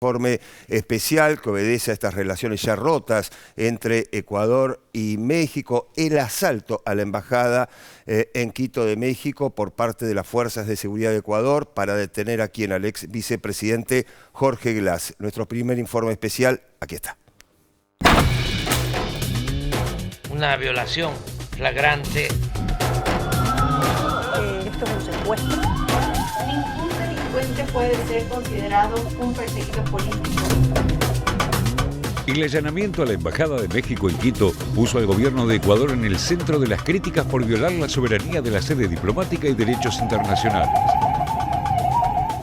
informe especial que obedece a estas relaciones ya rotas entre Ecuador y México, el asalto a la embajada en Quito de México por parte de las Fuerzas de Seguridad de Ecuador para detener a quien, al ex vicepresidente Jorge Glass. Nuestro primer informe especial, aquí está. Una violación flagrante. Esto es un secuestro. Ningún delincuente puede ser considerado un perseguido político. El allanamiento a la Embajada de México en Quito puso al gobierno de Ecuador en el centro de las críticas por violar la soberanía de la sede diplomática y derechos internacionales.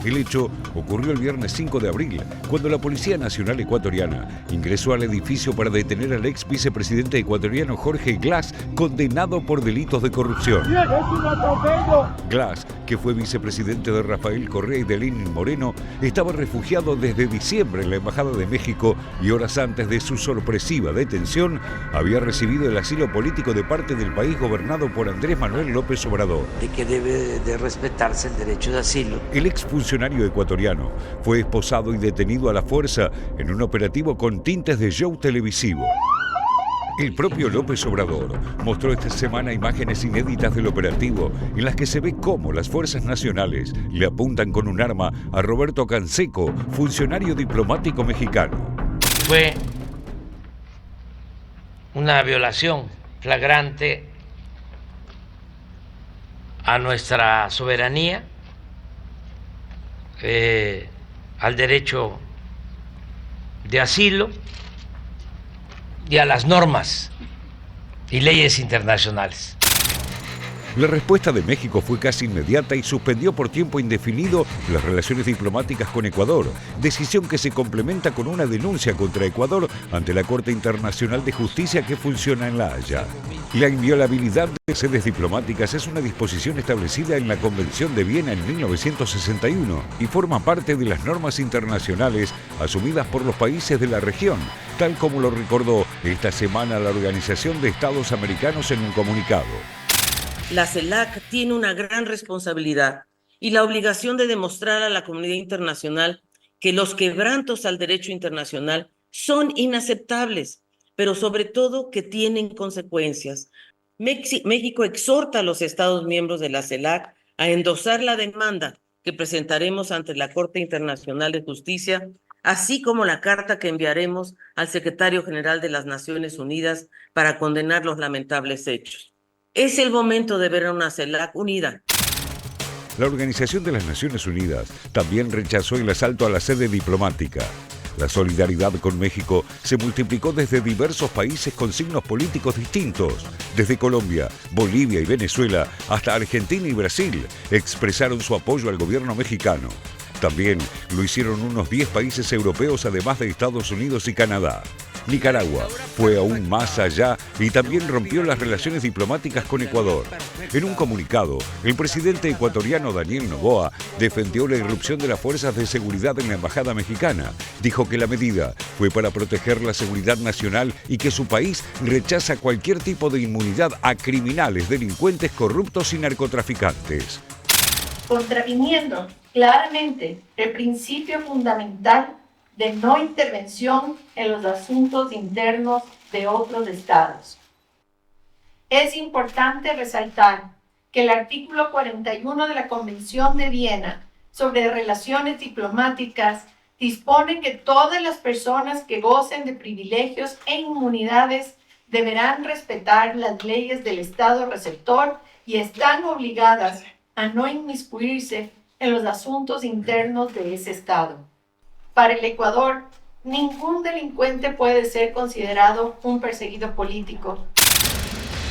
El hecho ocurrió el viernes 5 de abril, cuando la Policía Nacional Ecuatoriana ingresó al edificio para detener al ex vicepresidente ecuatoriano Jorge Glass, condenado por delitos de corrupción. Glass, que fue vicepresidente de Rafael Correa y de Lenín Moreno, estaba refugiado desde diciembre en la Embajada de México y horas antes de su sorpresiva detención había recibido el asilo político de parte del país gobernado por Andrés Manuel López Obrador. De que debe de respetarse el derecho de asilo. El exfuncionario ecuatoriano fue esposado y detenido a la fuerza en un operativo con tintes de show televisivo. El propio López Obrador mostró esta semana imágenes inéditas del operativo en las que se ve cómo las fuerzas nacionales le apuntan con un arma a Roberto Canseco, funcionario diplomático mexicano. Fue una violación flagrante a nuestra soberanía, al derecho de asilo y a las normas y leyes internacionales. La respuesta de México fue casi inmediata y suspendió por tiempo indefinido las relaciones diplomáticas con Ecuador, decisión que se complementa con una denuncia contra Ecuador ante la Corte Internacional de Justicia que funciona en La Haya. La inviolabilidad de sedes diplomáticas es una disposición establecida en la Convención de Viena en 1961 y forma parte de las normas internacionales asumidas por los países de la región, tal como lo recordó esta semana la Organización de Estados Americanos en un comunicado. La CELAC tiene una gran responsabilidad y la obligación de demostrar a la comunidad internacional que los quebrantos al derecho internacional son inaceptables, pero sobre todo que tienen consecuencias. México exhorta a los Estados miembros de la CELAC a endosar la demanda que presentaremos ante la Corte Internacional de Justicia, así como la carta que enviaremos al Secretario General de las Naciones Unidas para condenar los lamentables hechos. Es el momento de ver a una CELAC unida. La Organización de las Naciones Unidas también rechazó el asalto a la sede diplomática. La solidaridad con México se multiplicó desde diversos países con signos políticos distintos. Desde Colombia, Bolivia y Venezuela hasta Argentina y Brasil expresaron su apoyo al gobierno mexicano. También lo hicieron unos 10 países europeos, además de Estados Unidos y Canadá. Nicaragua fue aún más allá y también rompió las relaciones diplomáticas con Ecuador. En un comunicado, el presidente ecuatoriano Daniel Noboa defendió la irrupción de las fuerzas de seguridad en la embajada mexicana. Dijo que la medida fue para proteger la seguridad nacional y que su país rechaza cualquier tipo de inmunidad a criminales, delincuentes, corruptos y narcotraficantes. Contraviniendo claramente el principio fundamental de no intervención en los asuntos internos de otros estados. Es importante resaltar que el artículo 41 de la Convención de Viena sobre relaciones diplomáticas dispone que todas las personas que gocen de privilegios e inmunidades deberán respetar las leyes del estado receptor y están obligadas a no inmiscuirse en los asuntos internos de ese estado. Para el Ecuador, ningún delincuente puede ser considerado un perseguido político.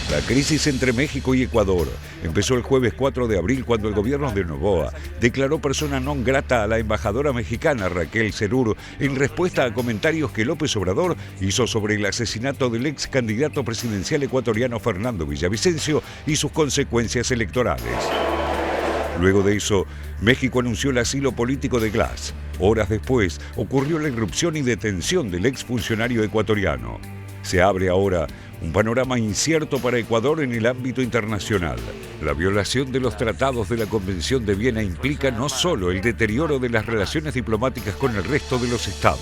La crisis entre México y Ecuador empezó el jueves 4 de abril cuando el gobierno de Noboa declaró persona non grata a la embajadora mexicana Raquel Cerur en respuesta a comentarios que López Obrador hizo sobre el asesinato del ex candidato presidencial ecuatoriano Fernando Villavicencio y sus consecuencias electorales. Luego de eso, México anunció el asilo político de Glass. Horas después, ocurrió la irrupción y detención del exfuncionario ecuatoriano. Se abre ahora Un panorama incierto para Ecuador en el ámbito internacional. La violación de los tratados de la Convención de Viena implica no solo el deterioro de las relaciones diplomáticas con el resto de los estados,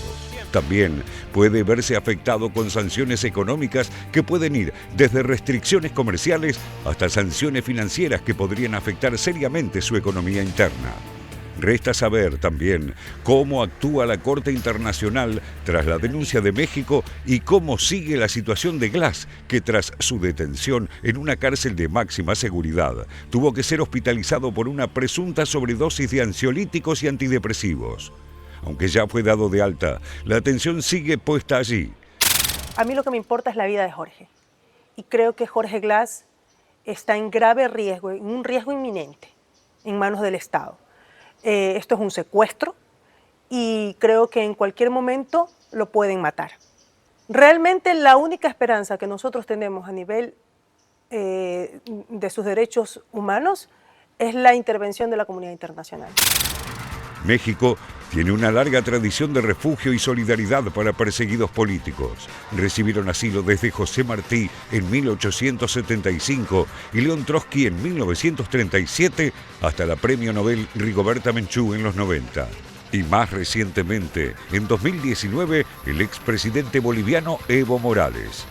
también puede verse afectado con sanciones económicas que pueden ir desde restricciones comerciales hasta sanciones financieras que podrían afectar seriamente su economía interna. Resta saber también cómo actúa la Corte Internacional tras la denuncia de México y cómo sigue la situación de Glass, que tras su detención en una cárcel de máxima seguridad, tuvo que ser hospitalizado por una presunta sobredosis de ansiolíticos y antidepresivos. Aunque ya fue dado de alta, la atención sigue puesta allí. A mí lo que me importa es la vida de Jorge. Y creo que Jorge Glass está en grave riesgo, en un riesgo inminente, en manos del Estado. Esto es un secuestro y creo que en cualquier momento lo pueden matar. Realmente la única esperanza que nosotros tenemos a nivel de sus derechos humanos es la intervención de la comunidad internacional. México tiene una larga tradición de refugio y solidaridad para perseguidos políticos. Recibieron asilo desde José Martí en 1875 y León Trotsky en 1937 hasta la premio Nobel Rigoberta Menchú en los 90. Y más recientemente, en 2019, el expresidente boliviano Evo Morales.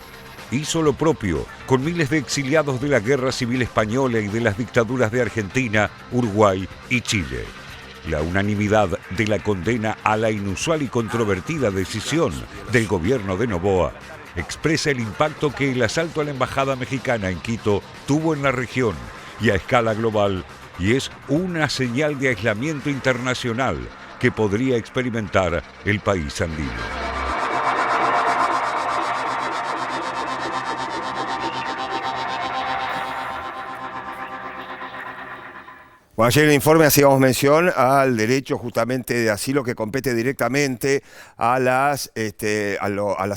Hizo lo propio con miles de exiliados de la Guerra Civil Española y de las dictaduras de Argentina, Uruguay y Chile. La unanimidad de la condena a la inusual y controvertida decisión del gobierno de Noboa expresa el impacto que el asalto a la embajada mexicana en Quito tuvo en la región y a escala global, y es una señal de aislamiento internacional que podría experimentar el país andino. Bueno, ayer en el informe hacíamos mención al derecho justamente de asilo que compete directamente a las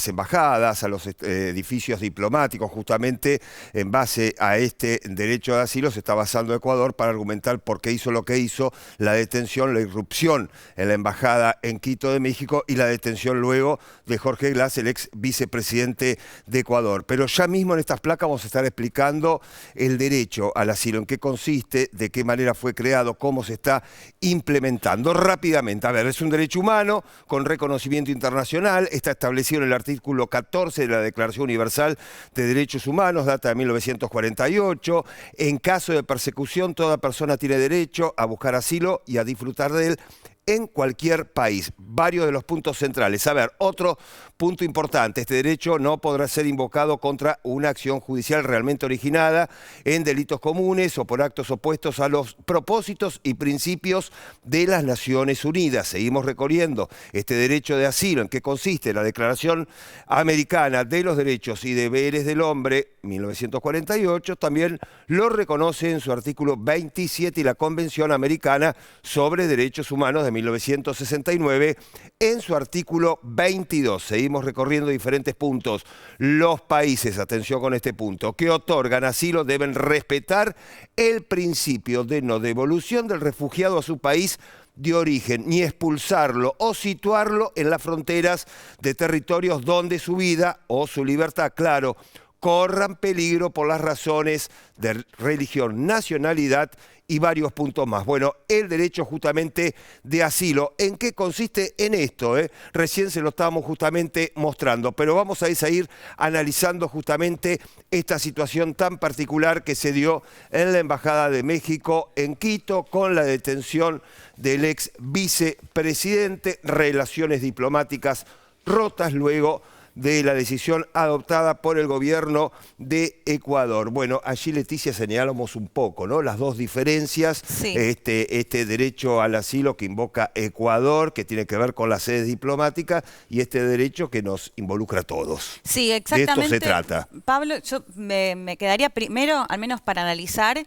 embajadas, a los edificios diplomáticos. Justamente en base a este derecho de asilo se está basando Ecuador para argumentar por qué hizo lo que hizo, la detención, la irrupción en la embajada en Quito de México y la detención luego de Jorge Glass, el ex vicepresidente de Ecuador. Pero ya mismo en estas placas vamos a estar explicando el derecho al asilo, en qué consiste, de qué manera fue creado, cómo se está implementando. Rápidamente, a ver, es un derecho humano con reconocimiento internacional, está establecido en el artículo 14 de la Declaración Universal de Derechos Humanos, data de 1948. En caso de persecución, toda persona tiene derecho a buscar asilo y a disfrutar de él en cualquier país. Varios de los puntos centrales. A ver, otro punto importante, este derecho no podrá ser invocado contra una acción judicial realmente originada en delitos comunes o por actos opuestos a los propósitos y principios de las Naciones Unidas. Seguimos recorriendo este derecho de asilo. ¿En qué consiste? La Declaración Americana de los Derechos y Deberes del Hombre, 1948, también lo reconoce en su artículo 27 y la Convención Americana sobre Derechos Humanos de 1969 en su artículo 22. Seguimos recorriendo diferentes puntos. Los países, atención con este punto, que otorgan asilo deben respetar el principio de no devolución del refugiado a su país de origen, ni expulsarlo o situarlo en las fronteras de territorios donde su vida o su libertad, claro, corran peligro por las razones de religión, nacionalidad y varios puntos más. Bueno, el derecho justamente de asilo, ¿en qué consiste en esto? Recién se lo estábamos justamente mostrando, pero vamos a ir analizando justamente esta situación tan particular que se dio en la Embajada de México en Quito con la detención del ex vicepresidente, relaciones diplomáticas rotas luego de la decisión adoptada por el gobierno de Ecuador. Bueno, allí, Leticia, señalamos un poco, ¿no? Las dos diferencias, sí. Este derecho al asilo que invoca Ecuador, que tiene que ver con las sedes diplomáticas, y este derecho que nos involucra a todos. Sí, exactamente. De esto se trata. Pablo, yo me quedaría primero, al menos para analizar,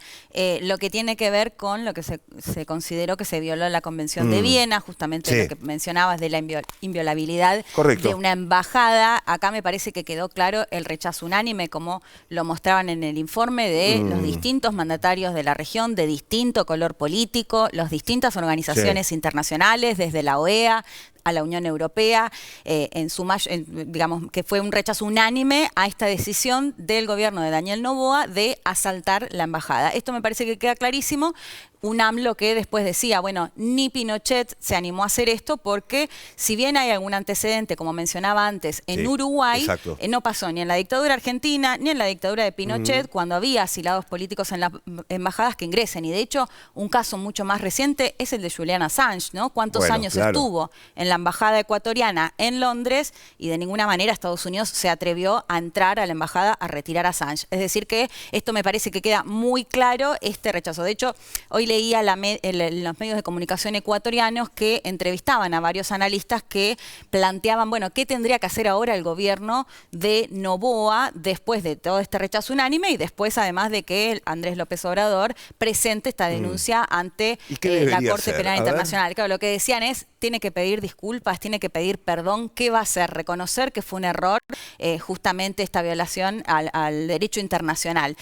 lo que tiene que ver con lo que se consideró que se violó la Convención de Viena, justamente sí. Lo que mencionabas de la inviolabilidad Correcto. De una embajada. Acá me parece que quedó claro el rechazo unánime, como lo mostraban en el informe, de los distintos mandatarios de la región, de distinto color político, las distintas organizaciones sí. internacionales, desde la OEA a la Unión Europea, digamos que fue un rechazo unánime a esta decisión del gobierno de Daniel Noboa de asaltar la embajada. Esto me parece que queda clarísimo. Un AMLO que después decía, bueno, ni Pinochet se animó a hacer esto porque si bien hay algún antecedente, como mencionaba antes, en Uruguay, no pasó ni en la dictadura argentina ni en la dictadura de Pinochet, cuando había asilados políticos en las embajadas que ingresen. Y de hecho, un caso mucho más reciente es el de Julian Assange, ¿no? ¿Cuántos años estuvo en la embajada ecuatoriana en Londres y de ninguna manera Estados Unidos se atrevió a entrar a la embajada a retirar a Assange? Es decir que esto me parece que queda muy claro, este rechazo. De hecho, hoy leía en los medios de comunicación ecuatorianos que entrevistaban a varios analistas que planteaban, bueno, ¿qué tendría que hacer ahora el gobierno de Noboa después de todo este rechazo unánime y después además de que Andrés López Obrador presente esta denuncia ante la Corte Penal Internacional? Claro, lo que decían es, tiene que pedir disculpas, tiene que pedir perdón. ¿Qué va a hacer? Reconocer que fue un error justamente esta violación al derecho internacional.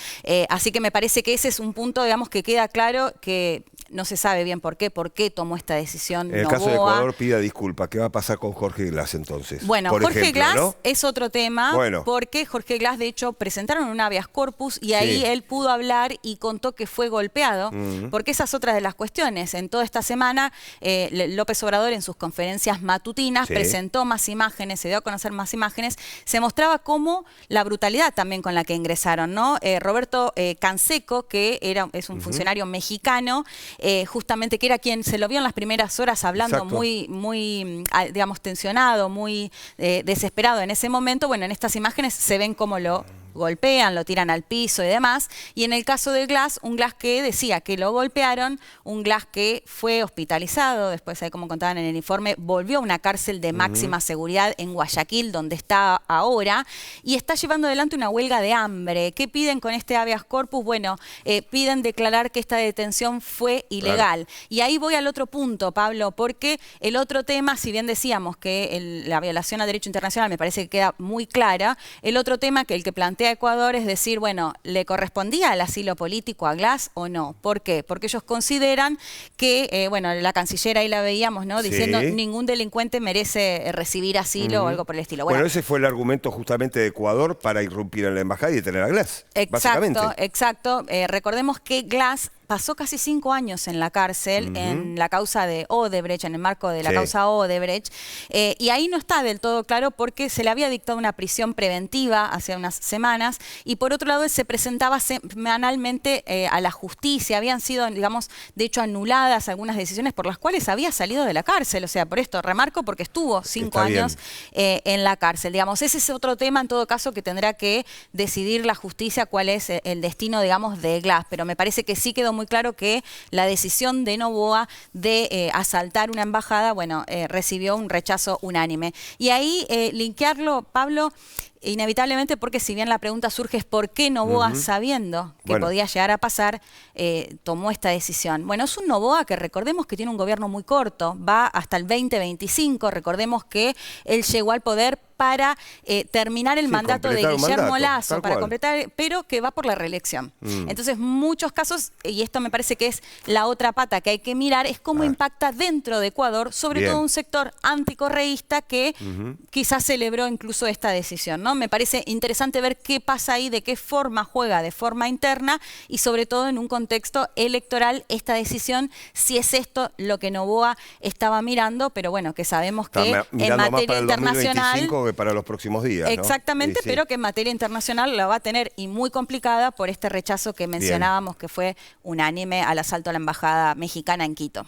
Así que me parece que ese es un punto, digamos, que queda claro que no se sabe bien por qué tomó esta decisión En el caso de Ecuador, pida disculpas. ¿Qué va a pasar con Jorge Glass entonces? Bueno, por Jorge ejemplo, Glass ¿no? es otro tema, porque Jorge Glass, de hecho, presentaron un habeas corpus y ahí él pudo hablar y contó que fue golpeado, porque esa es otra de las cuestiones. En toda esta semana, López Obrador en sus conferencias matutinas presentó más imágenes, se dio a conocer más imágenes, se mostraba como la brutalidad también con la que ingresaron, ¿no? Roberto Canseco, que es un funcionario mexicano, justamente que era quien se lo vio en las primeras horas hablando muy, digamos, tensionado, muy desesperado en ese momento. Bueno, en estas imágenes se ven cómo lo golpean, lo tiran al piso y demás. Y en el caso de Glass, un Glass que decía que lo golpearon, un Glass que fue hospitalizado, después, ahí como contaban en el informe, volvió a una cárcel de máxima seguridad en Guayaquil, donde está ahora, y está llevando adelante una huelga de hambre. ¿Qué piden con este habeas corpus? Bueno, piden declarar que esta detención fue ilegal. Y ahí voy al otro punto, Pablo, porque el otro tema, si bien decíamos que la violación al derecho internacional me parece que queda muy clara, el otro tema que el que plantea Ecuador es decir, bueno, ¿le correspondía el asilo político a Glass o no? ¿Por qué? Porque ellos consideran que, bueno, la canciller ahí la veíamos, ¿no? Diciendo ningún delincuente merece recibir asilo o algo por el estilo. Bueno, ese fue el argumento justamente de Ecuador para irrumpir en la embajada y detener a Glass. Exacto. Recordemos que Glass pasó casi 5 años en la cárcel en la causa de Odebrecht, en el marco de la causa Odebrecht, y ahí no está del todo claro porque se le había dictado una prisión preventiva hace unas semanas y por otro lado él se presentaba semanalmente a la justicia. Habían sido, digamos, de hecho anuladas algunas decisiones por las cuales había salido de la cárcel. O sea, por esto remarco porque estuvo 5 años en la cárcel. Digamos, ese es otro tema en todo caso que tendrá que decidir la justicia cuál es el destino, digamos, de Glass, pero me parece que sí quedó muy claro que la decisión de Noboa de asaltar una embajada, bueno, recibió un rechazo unánime. Y ahí linkearlo, Pablo, inevitablemente, porque si bien la pregunta surge es por qué Noboa, sabiendo que podía llegar a pasar, tomó esta decisión. Bueno, es un Noboa que recordemos que tiene un gobierno muy corto, va hasta el 2025, recordemos que él llegó al poder para terminar el mandato de Guillermo Lasso, para completar, pero que va por la reelección. Entonces, muchos casos, y esto me parece que es la otra pata que hay que mirar, es cómo impacta dentro de Ecuador, sobre todo un sector anticorreísta que quizás celebró incluso esta decisión, ¿no? Me parece interesante ver qué pasa ahí, de qué forma juega de forma interna y sobre todo en un contexto electoral esta decisión, si es esto lo que Noboa estaba mirando, pero bueno, que sabemos que en materia internacional para los próximos días, ¿no? Exactamente, pero que en materia internacional la va a tener y muy complicada por este rechazo que mencionábamos que fue unánime al asalto a la embajada mexicana en Quito.